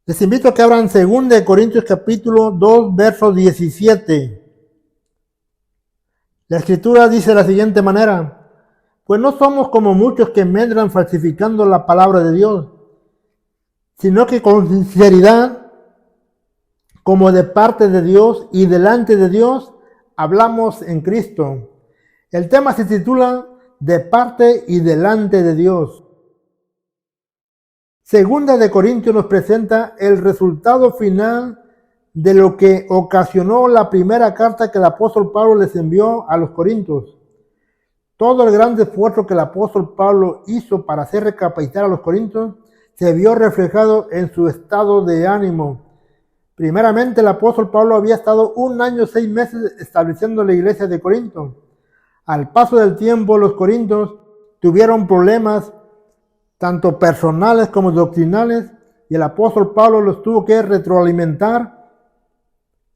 Les invito a que abran 2 Corintios capítulo 2, verso 17. La escritura dice de la siguiente manera: pues no somos como muchos que medran falsificando la palabra de Dios, sino que con sinceridad, como de parte de Dios y delante de Dios, hablamos en Cristo. El tema se titula De parte y delante de Dios. Segunda de Corintios nos presenta el resultado final de lo que ocasionó la primera carta que el apóstol Pablo les envió a los Corintios. Todo el gran esfuerzo que el apóstol Pablo hizo para hacer recapacitar a los Corintios se vio reflejado en su estado de ánimo. Primeramente, el apóstol Pablo había estado 1 año 6 meses estableciendo la iglesia de Corinto. Al paso del tiempo, los corintios tuvieron problemas tanto personales como doctrinales, y el apóstol Pablo los tuvo que retroalimentar,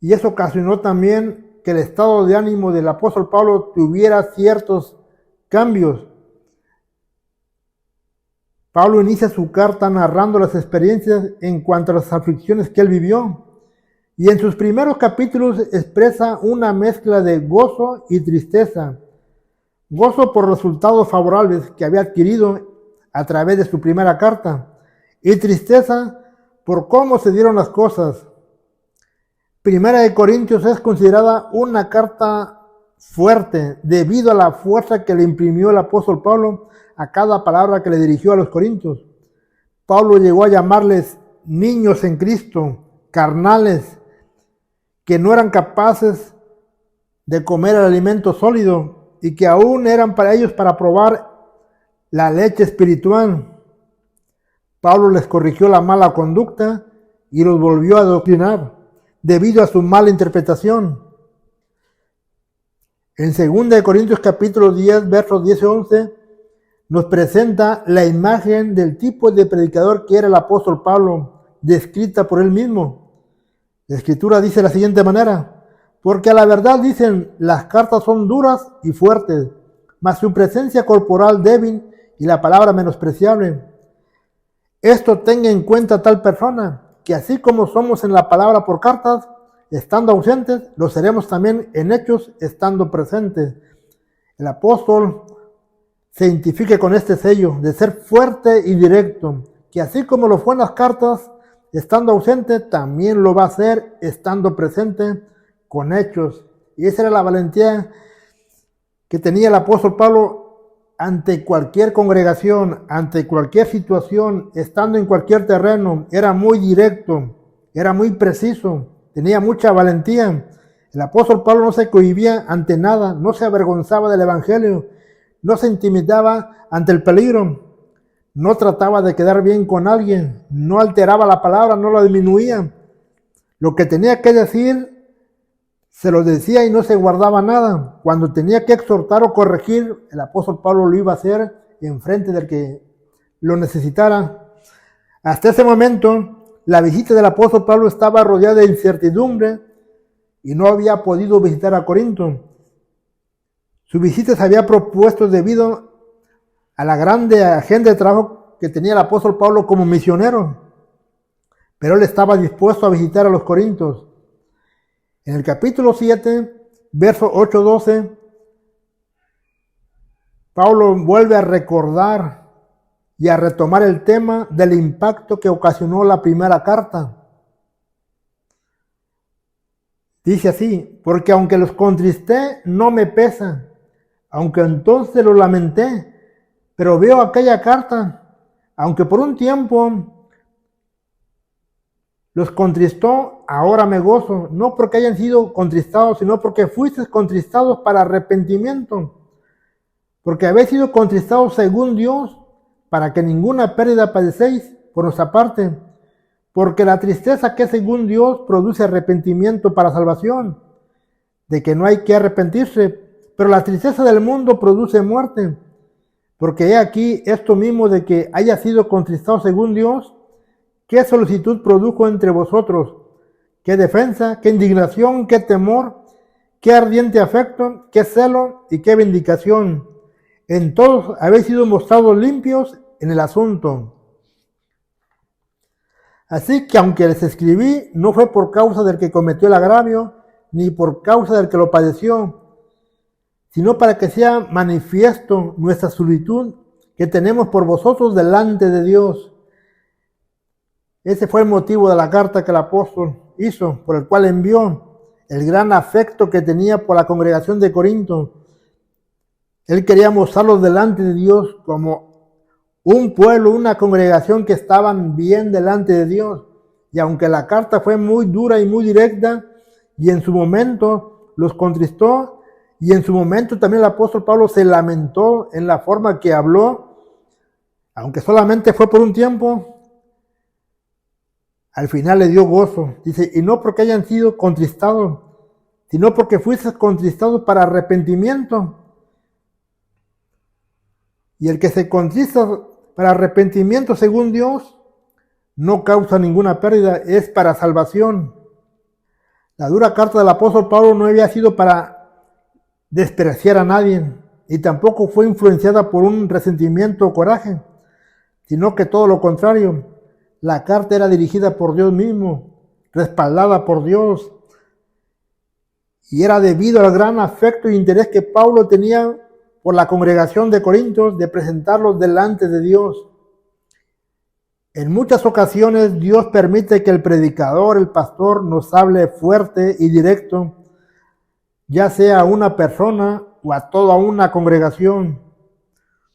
y eso ocasionó también que el estado de ánimo del apóstol Pablo tuviera ciertos cambios. Pablo inicia su carta narrando las experiencias en cuanto a las aflicciones que él vivió, y en sus primeros capítulos expresa una mezcla de gozo y tristeza. Gozo por resultados favorables que había adquirido a través de su primera carta, y tristeza por cómo se dieron las cosas. Primera de Corintios es considerada una carta fuerte debido a la fuerza que le imprimió el apóstol Pablo a cada palabra que le dirigió a los corintios. Pablo llegó a llamarles niños en Cristo, carnales, que no eran capaces de comer el alimento sólido y que aún eran para ellos para probar la leche espiritual. Pablo les corrigió la mala conducta y los volvió a adoctrinar debido a su mala interpretación. En 2 Corintios capítulo 10, versos 10 y 11, nos presenta la imagen del tipo de predicador que era el apóstol Pablo, descrita por él mismo. La escritura dice de la siguiente manera: porque a la verdad dicen, las cartas son duras y fuertes, mas su presencia corporal débil y la palabra menospreciable. Esto tenga en cuenta tal persona, que así como somos en la palabra por cartas, estando ausentes, lo seremos también en hechos, estando presentes. El apóstol se identifica con este sello de ser fuerte y directo, que así como lo fue en las cartas, estando ausente, también lo va a hacer estando presente con hechos. Y esa era la valentía que tenía el apóstol Pablo ante cualquier congregación, ante cualquier situación, estando en cualquier terreno. Era muy directo, era muy preciso, tenía mucha valentía. El apóstol Pablo no se cohibía ante nada, no se avergonzaba del evangelio, no se intimidaba ante el peligro, no trataba de quedar bien con alguien, no alteraba la palabra, no la disminuía. Lo que tenía que decir se lo decía y no se guardaba nada. Cuando tenía que exhortar o corregir, el apóstol Pablo lo iba a hacer en frente del que lo necesitara. Hasta ese momento, la visita del apóstol Pablo estaba rodeada de incertidumbre y no había podido visitar a Corinto. Su visita se había propuesto debido a la grande agenda de trabajo que tenía el apóstol Pablo como misionero, pero él estaba dispuesto a visitar a los corintios. En el capítulo 7, verso 8-12, Pablo vuelve a recordar y a retomar el tema del impacto que ocasionó la primera carta. Dice así: porque aunque los contristé, no me pesa, aunque entonces lo lamenté, pero veo aquella carta, aunque por un tiempo los contristó, ahora me gozo, no porque hayan sido contristados, sino porque fuisteis contristados para arrepentimiento, porque habéis sido contristados según Dios, para que ninguna pérdida padecéis por nuestra parte, porque la tristeza que es según Dios produce arrepentimiento para salvación, de que no hay que arrepentirse, pero la tristeza del mundo produce muerte, porque he aquí esto mismo de que haya sido contristado según Dios, ¿qué solicitud produjo entre vosotros? ¿Qué defensa? ¿Qué indignación? ¿Qué temor? ¿Qué ardiente afecto? ¿Qué celo? ¿Y qué vindicación? En todos habéis sido mostrados limpios en el asunto. Así que aunque les escribí, no fue por causa del que cometió el agravio, ni por causa del que lo padeció, sino para que sea manifiesto nuestra solitud que tenemos por vosotros delante de Dios. Ese fue el motivo de la carta que el apóstol hizo, por el cual envió el gran afecto que tenía por la congregación de Corinto. Él quería mostrarlos delante de Dios como un pueblo, una congregación que estaban bien delante de Dios. Y aunque la carta fue muy dura y muy directa, y en su momento los contristó, y en su momento también el apóstol Pablo se lamentó en la forma que habló, aunque solamente fue por un tiempo, al final le dio gozo. Dice, y no porque hayan sido contristados, sino porque fuiste contristados para arrepentimiento. Y el que se contrista para arrepentimiento según Dios no causa ninguna pérdida, es para salvación. La dura carta del apóstol Pablo no había sido para despreciar a nadie, y tampoco fue influenciada por un resentimiento o coraje, sino que todo lo contrario. La carta era dirigida por Dios mismo, respaldada por Dios, y era debido al gran afecto e interés que Pablo tenía por la congregación de Corintios, de presentarlos delante de Dios. En muchas ocasiones Dios permite que el predicador, el pastor, nos hable fuerte y directo, ya sea a una persona o a toda una congregación.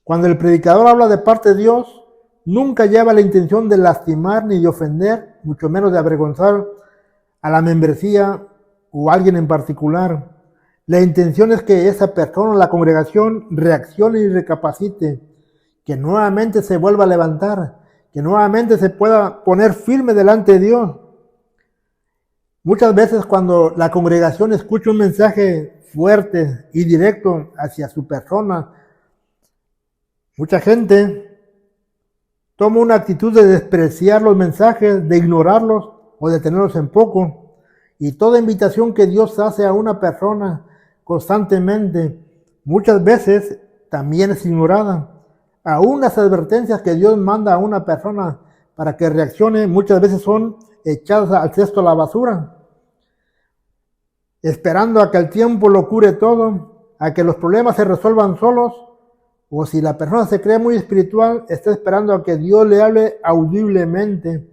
Cuando el predicador habla de parte de Dios, nunca lleva la intención de lastimar ni de ofender, mucho menos de avergonzar a la membresía o a alguien en particular. La intención es que esa persona o la congregación reaccione y recapacite, que nuevamente se vuelva a levantar, que nuevamente se pueda poner firme delante de Dios. Muchas veces cuando la congregación escucha un mensaje fuerte y directo hacia su persona, mucha gente toma una actitud de despreciar los mensajes, de ignorarlos o de tenerlos en poco. Y toda invitación que Dios hace a una persona constantemente, muchas veces también es ignorada. Aún las advertencias que Dios manda a una persona para que reaccione, muchas veces son echadas al cesto a la basura, esperando a que el tiempo lo cure todo, a que los problemas se resuelvan solos, o si la persona se cree muy espiritual, está esperando a que Dios le hable audiblemente.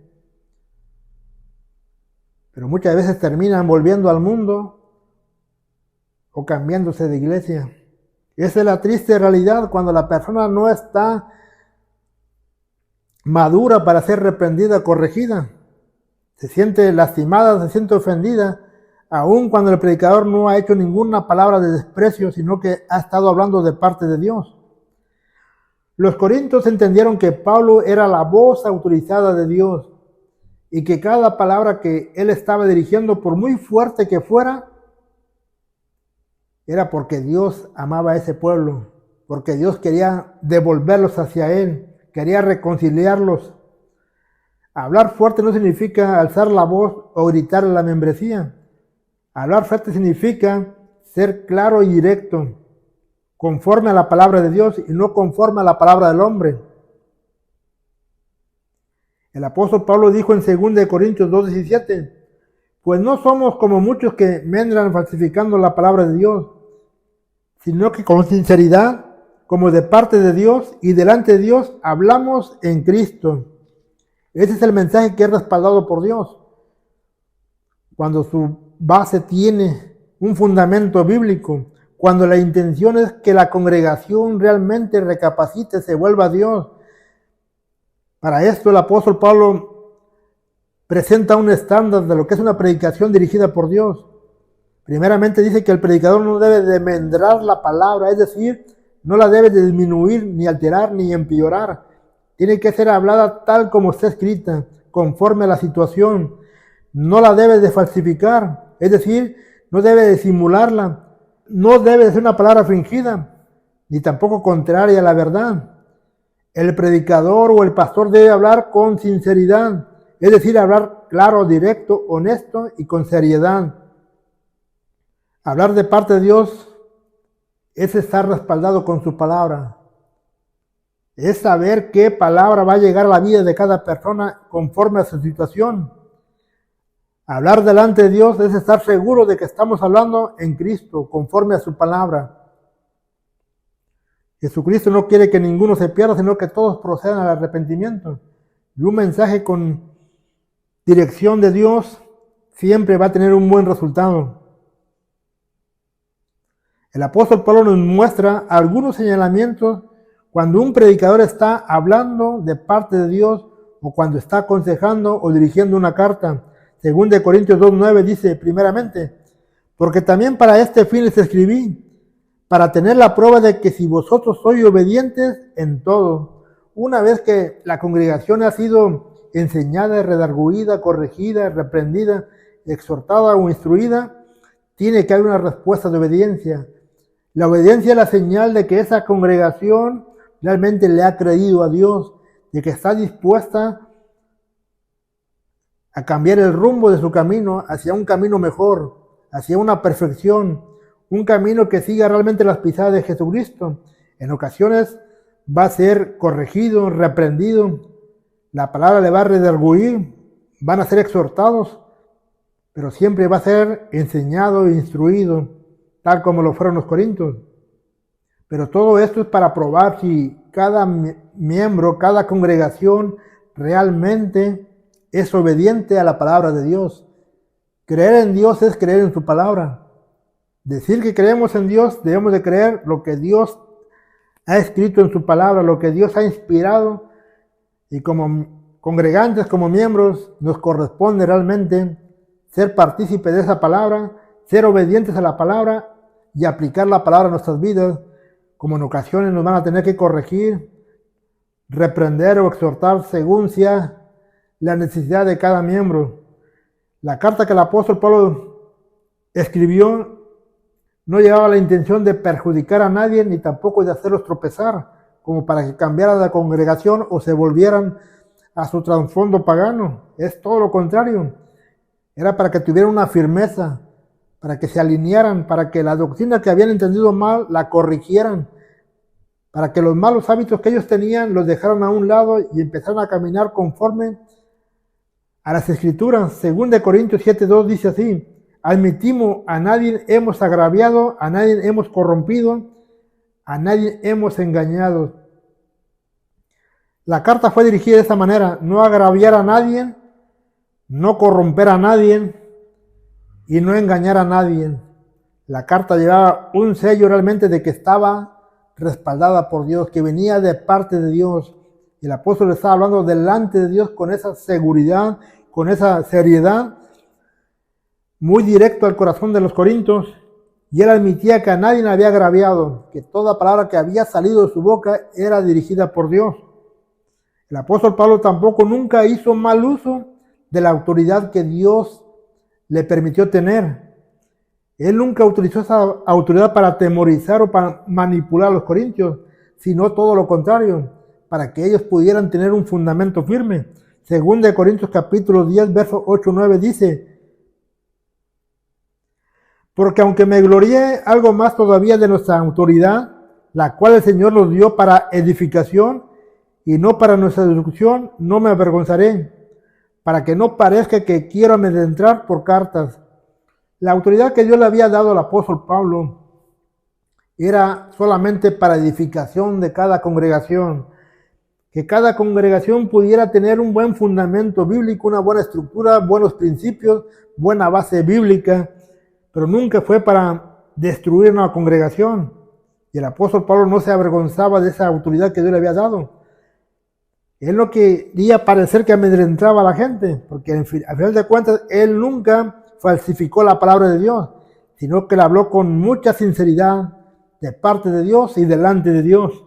Pero muchas veces terminan volviendo al mundo o cambiándose de iglesia. Esa es la triste realidad cuando la persona no está madura para ser reprendida, corregida. Se siente lastimada, se siente ofendida, aun cuando el predicador no ha hecho ninguna palabra de desprecio, sino que ha estado hablando de parte de Dios. Los corintios entendieron que Pablo era la voz autorizada de Dios y que cada palabra que él estaba dirigiendo, por muy fuerte que fuera, era porque Dios amaba a ese pueblo, porque Dios quería devolverlos hacia Él, quería reconciliarlos. Hablar fuerte no significa alzar la voz o gritar a la membresía. Hablar fuerte significa ser claro y directo, conforme a la palabra de Dios y no conforme a la palabra del hombre. El apóstol Pablo dijo en 2 Corintios 2:17, pues no somos como muchos que medran falsificando la palabra de Dios, sino que con sinceridad, como de parte de Dios y delante de Dios, hablamos en Cristo. Ese es el mensaje que es respaldado por Dios. Cuando su base tiene un fundamento bíblico, cuando la intención es que la congregación realmente recapacite, se vuelva a Dios. Para esto el apóstol Pablo presenta un estándar de lo que es una predicación dirigida por Dios. Primeramente dice que el predicador no debe de mendrar la palabra, es decir, no la debe de disminuir, ni alterar, ni empeorar. Tiene que ser hablada tal como está escrita, conforme a la situación. No la debe de falsificar, es decir, no debe de simularla. No debe de ser una palabra fingida, ni tampoco contraria a la verdad. El predicador o el pastor debe hablar con sinceridad, es decir, hablar claro, directo, honesto y con seriedad. Hablar de parte de Dios es estar respaldado con su palabra. es saber qué palabra va a llegar a la vida de cada persona conforme a su situación. Hablar delante de Dios es estar seguro de que estamos hablando en Cristo, conforme a su palabra. Jesucristo no quiere que ninguno se pierda, sino que todos procedan al arrepentimiento. Y un mensaje con dirección de Dios siempre va a tener un buen resultado. El apóstol Pablo nos muestra algunos señalamientos cuando un predicador está hablando de parte de Dios o cuando está aconsejando o dirigiendo una carta. Según de Corintios 2:9 dice, primeramente, porque también para este fin les escribí, para tener la prueba de que si vosotros sois obedientes en todo. Una vez que la congregación ha sido enseñada, redarguida, corregida, reprendida, exhortada o instruida, tiene que haber una respuesta de obediencia. La obediencia es la señal de que esa congregación realmente le ha creído a Dios, de que está dispuesta a cambiar el rumbo de su camino hacia un camino mejor, hacia una perfección, un camino que siga realmente las pisadas de Jesucristo. En ocasiones va a ser corregido, reprendido, la palabra le va a redarguir, van a ser exhortados, pero siempre va a ser enseñado e instruido, tal como lo fueron los corintios. Pero todo esto es para probar si cada miembro, cada congregación realmente es obediente a la palabra de Dios. Creer en Dios es creer en su palabra. Decir que creemos en Dios, debemos de creer lo que Dios ha escrito en su palabra, lo que Dios ha inspirado, y como congregantes, como miembros, nos corresponde realmente ser partícipes de esa palabra, ser obedientes a la palabra y aplicar la palabra a nuestras vidas, como en ocasiones nos van a tener que corregir, reprender o exhortar según sea la necesidad de cada miembro. La carta que el apóstol Pablo escribió no llevaba la intención de perjudicar a nadie ni tampoco de hacerlos tropezar, como para que cambiaran de congregación o se volvieran a su trasfondo pagano. Es todo lo contrario. Era para que tuvieran una firmeza, para que se alinearan, para que la doctrina que habían entendido mal la corrigieran, para que los malos hábitos que ellos tenían los dejaran a un lado y empezaran a caminar conforme a las Escrituras. Según de Corintios 7:2 dice así, admitimos, a nadie hemos agraviado, a nadie hemos corrompido, a nadie hemos engañado. La carta fue dirigida de esta manera, no agraviar a nadie, no corromper a nadie y no engañar a nadie. La carta llevaba un sello realmente de que estaba respaldada por Dios, que venía de parte de Dios. Y el apóstol estaba hablando delante de Dios con esa seguridad, con esa seriedad, muy directo al corazón de los corintios, y él admitía que a nadie le había agraviado, que toda palabra que había salido de su boca era dirigida por Dios. El apóstol Pablo tampoco nunca hizo mal uso de la autoridad que Dios le permitió tener. Él nunca utilizó esa autoridad para atemorizar o para manipular a los corintios, sino todo lo contrario, para que ellos pudieran tener un fundamento firme. Según de Corintios capítulo 10, versos 8-9 dice, porque aunque me glorié algo más todavía de nuestra autoridad, la cual el Señor nos dio para edificación y no para nuestra destrucción, no me avergonzaré, para que no parezca que quiero amedrentar por cartas. La autoridad que Dios le había dado al apóstol Pablo era solamente para edificación de cada congregación, que cada congregación pudiera tener un buen fundamento bíblico, una buena estructura, buenos principios, buena base bíblica, pero nunca fue para destruir una congregación. Y el apóstol Pablo no se avergonzaba de esa autoridad que Dios le había dado. Él no quería parecer que amedrentaba a la gente, porque al final de cuentas él nunca falsificó la palabra de Dios, sino que la habló con mucha sinceridad de parte de Dios y delante de Dios.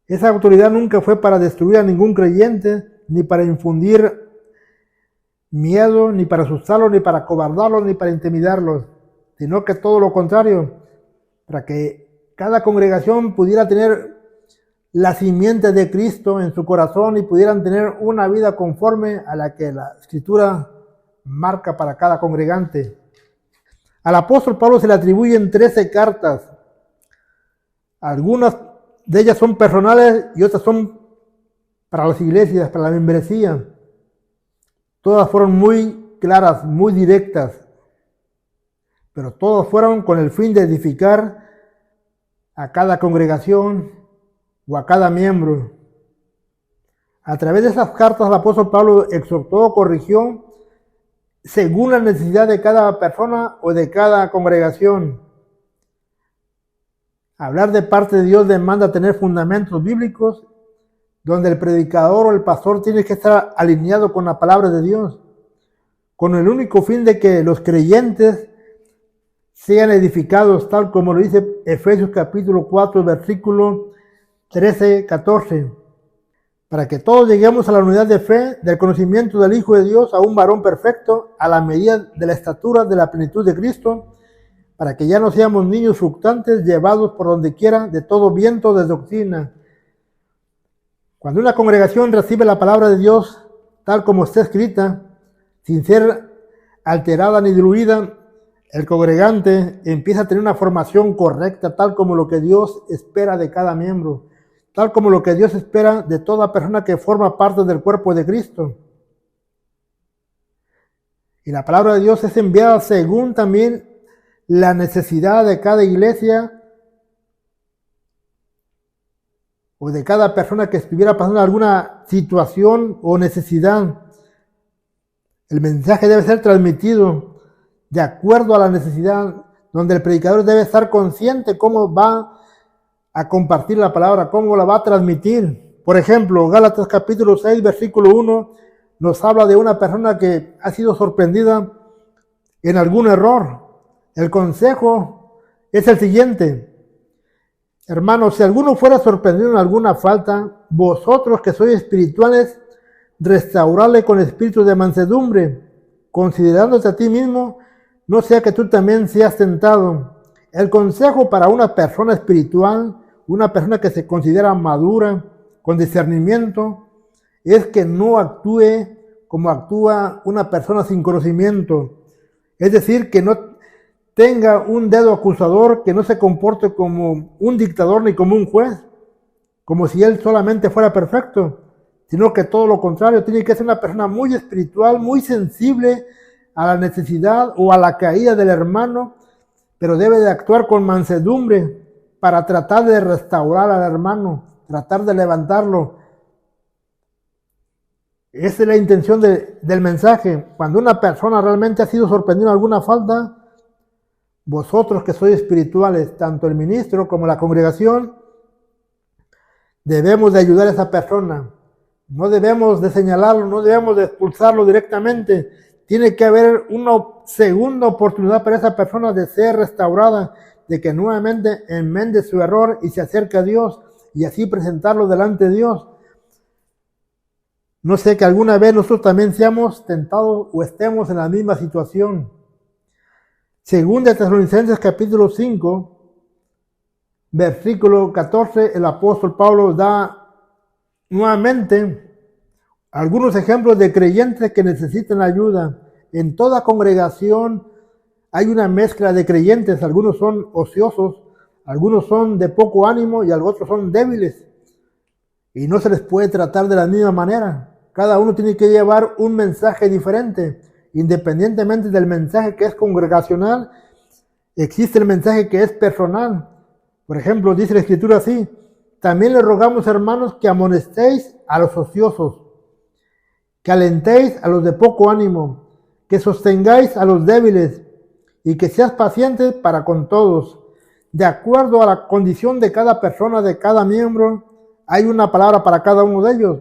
Esa autoridad nunca fue para destruir a ningún creyente, ni para infundir miedo, ni para asustarlos, ni para cobardarlos, ni para intimidarlos, sino que todo lo contrario, para que cada congregación pudiera tener la simiente de Cristo en su corazón y pudieran tener una vida conforme a la que la Escritura marca para cada congregante. Al apóstol Pablo se le atribuyen 13 cartas. Algunas de ellas son personales y otras son para las iglesias, para la membresía. Todas fueron muy claras, muy directas, pero todas fueron con el fin de edificar a cada congregación o a cada miembro. A través de esas cartas el apóstol Pablo exhortó, corrigió, según la necesidad de cada persona o de cada congregación. Hablar de parte de Dios demanda tener fundamentos bíblicos, donde el predicador o el pastor tiene que estar alineado con la palabra de Dios, con el único fin de que los creyentes sean edificados, tal como lo dice Efesios capítulo 4, versículo 13-14, para que todos lleguemos a la unidad de fe, del conocimiento del Hijo de Dios, a un varón perfecto, a la medida de la estatura de la plenitud de Cristo, para que ya no seamos niños fluctuantes, llevados por donde quiera de todo viento de doctrina. Cuando una congregación recibe la palabra de Dios, tal como está escrita, sin ser alterada ni diluida, el congregante empieza a tener una formación correcta, tal como lo que Dios espera de cada miembro, tal como lo que Dios espera de toda persona que forma parte del cuerpo de Cristo. Y la palabra de Dios es enviada según también la necesidad de cada iglesia o de cada persona que estuviera pasando alguna situación o necesidad. El mensaje debe ser transmitido de acuerdo a la necesidad, donde el predicador debe estar consciente cómo va a compartir la palabra, cómo la va a transmitir. Por ejemplo, Gálatas capítulo 6, versículo 1, nos habla de una persona que ha sido sorprendida en algún error. El consejo es el siguiente: hermanos, si alguno fuera sorprendido en alguna falta, vosotros que sois espirituales, restaurarle con espíritu de mansedumbre, considerándote a ti mismo, no sea que tú también seas tentado. El consejo para una persona espiritual, una persona que se considera madura, con discernimiento, es que no actúe como actúa una persona sin conocimiento. Es decir, que no tenga un dedo acusador, que no se comporte como un dictador ni como un juez, como si él solamente fuera perfecto, sino que todo lo contrario, tiene que ser una persona muy espiritual, muy sensible a la necesidad o a la caída del hermano, pero debe de actuar con mansedumbre para tratar de restaurar al hermano, tratar de levantarlo. Esa es la intención del mensaje. Cuando una persona realmente ha sido sorprendida en alguna falta, vosotros que sois espirituales, tanto el ministro como la congregación, debemos de ayudar a esa persona. No debemos de señalarlo, no debemos de expulsarlo directamente. Tiene que haber una segunda oportunidad para esa persona de ser restaurada, de que nuevamente enmende su error y se acerque a Dios y así presentarlo delante de Dios. No sé que alguna vez nosotros también seamos tentados o estemos en la misma situación. Según de Tesalonicenses capítulo 5, versículo 14, el apóstol Pablo da nuevamente algunos ejemplos de creyentes que necesitan ayuda. En toda congregación hay una mezcla de creyentes, algunos son ociosos, algunos son de poco ánimo y otros son débiles. Y no se les puede tratar de la misma manera. Cada uno tiene que llevar un mensaje diferente. Independientemente del mensaje que es congregacional, existe el mensaje que es personal. Por ejemplo, dice la Escritura así: también les rogamos, hermanos, que amonestéis a los ociosos, que alentéis a los de poco ánimo, que sostengáis a los débiles y que seas pacientes para con todos. De acuerdo a la condición de cada persona, de cada miembro, hay una palabra para cada uno de ellos.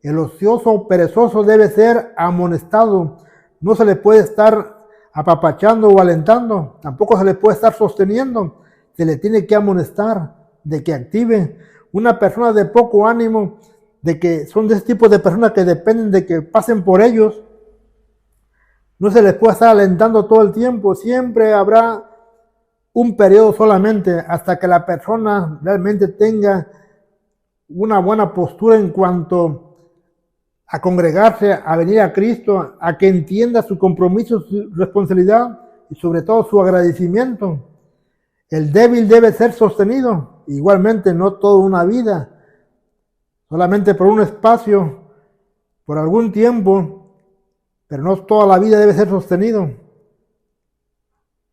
El ocioso perezoso debe ser amonestado. No se le puede estar apapachando o alentando, tampoco se le puede estar sosteniendo. Se le tiene que amonestar de que active. Una persona de poco ánimo, de que son de ese tipo de personas que dependen de que pasen por ellos, no se les puede estar alentando todo el tiempo. Siempre habrá un periodo solamente hasta que la persona realmente tenga una buena postura en cuanto a congregarse, a venir a Cristo, a que entienda su compromiso, su responsabilidad y sobre todo su agradecimiento. El débil debe ser sostenido igualmente no toda una vida, solamente por un espacio, por algún tiempo, pero no toda la vida debe ser sostenido.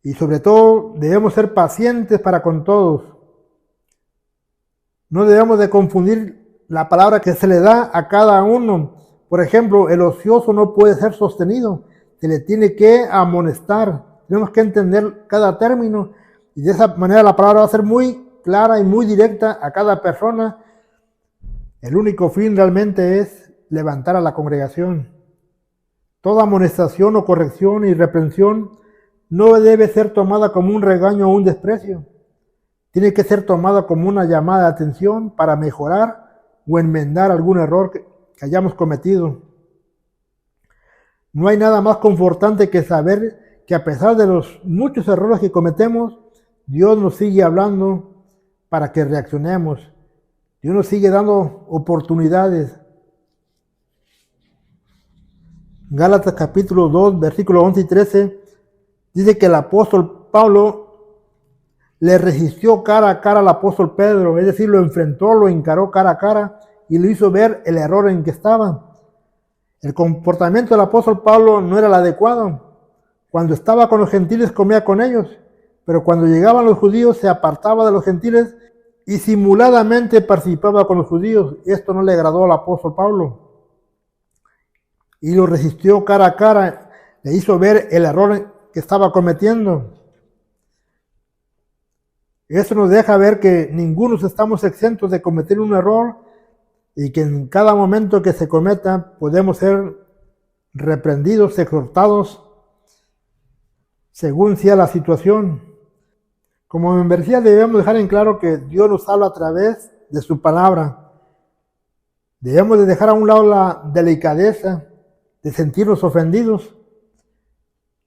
Y sobre todo debemos ser pacientes para con todos. No debemos de confundir la palabra que se le da a cada uno. Por ejemplo, el ocioso no puede ser sostenido, se le tiene que amonestar. Tenemos que entender cada término y de esa manera la palabra va a ser muy clara y muy directa a cada persona. El único fin realmente es levantar a la congregación. Toda amonestación o corrección y reprensión no debe ser tomada como un regaño o un desprecio. Tiene que ser tomada como una llamada de atención para mejorar o enmendar algún error que hayamos cometido. No hay nada más confortante que saber que a pesar de los muchos errores que cometemos, Dios nos sigue hablando para que reaccionemos. Dios nos sigue dando oportunidades. Gálatas capítulo 2, versículos 11 y 13, dice que el apóstol Pablo le resistió cara a cara al apóstol Pedro, es decir, lo enfrentó, lo encaró cara a cara y le hizo ver el error en que estaba. El comportamiento del apóstol Pablo no era el adecuado. Cuando estaba con los gentiles comía con ellos, pero cuando llegaban los judíos se apartaba de los gentiles y simuladamente participaba con los judíos. Esto no le agradó al apóstol Pablo. Y lo resistió cara a cara, le hizo ver el error que estaba cometiendo. Eso nos deja ver que ninguno estamos exentos de cometer un error y que en cada momento que se cometa podemos ser reprendidos, exhortados, según sea la situación. Como membresía debemos dejar en claro que Dios nos habla a través de su palabra. Debemos de dejar a un lado la delicadeza de sentirnos ofendidos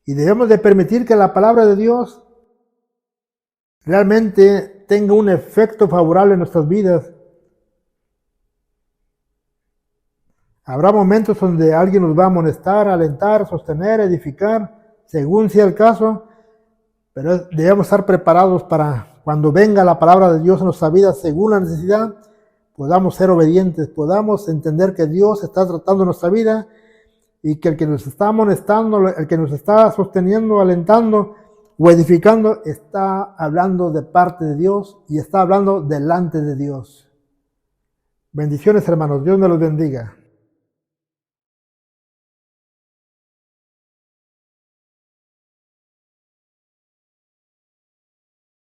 y debemos de permitir que la palabra de Dios realmente tenga un efecto favorable en nuestras vidas. Habrá momentos donde alguien nos va a amonestar, alentar, sostener, edificar, según sea el caso, pero debemos estar preparados para cuando venga la palabra de Dios en nuestra vida según la necesidad, podamos ser obedientes, podamos entender que Dios está tratando nuestra vida y que el que nos está amonestando, el que nos está sosteniendo, alentando o edificando, está hablando de parte de Dios y está hablando delante de Dios. Bendiciones, hermanos. Dios me los bendiga.